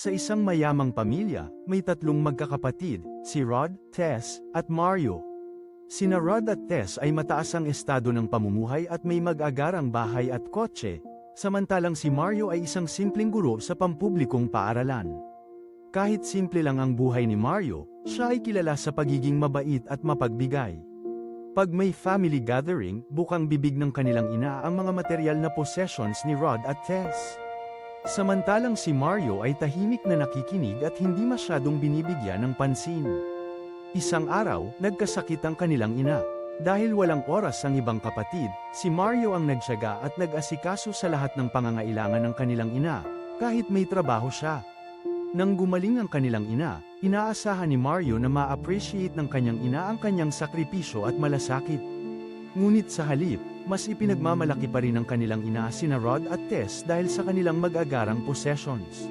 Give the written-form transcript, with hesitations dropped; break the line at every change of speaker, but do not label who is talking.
Sa isang mayamang pamilya, may tatlong magkakapatid, si Rod, Tess, at Mario. Sina Rod at Tess ay mataas ang estado ng pamumuhay at may mag-agarang bahay at kotse, samantalang si Mario ay isang simpleng guro sa pampublikong paaralan. Kahit simple lang ang buhay ni Mario, siya ay kilala sa pagiging mabait at mapagbigay. Pag may family gathering, bukang bibig ng kanilang ina ang mga material na possessions ni Rod at Tess. Samantalang si Mario ay tahimik na nakikinig at hindi masyadong binibigyan ng pansin. Isang araw, nagkasakit ang kanilang ina. Dahil walang oras ang ibang kapatid, si Mario ang nagtiyaga at nag-asikaso sa lahat ng pangangailangan ng kanilang ina, kahit may trabaho siya. Nang gumaling ang kanilang ina, inaasahan ni Mario na ma-appreciate ng kanyang ina ang kanyang sakripisyo at malasakit. Ngunit sa halip, mas ipinagmamalaki pa rin ng kanilang ina sina Rod at Tess dahil sa kanilang mag-agarang possessions.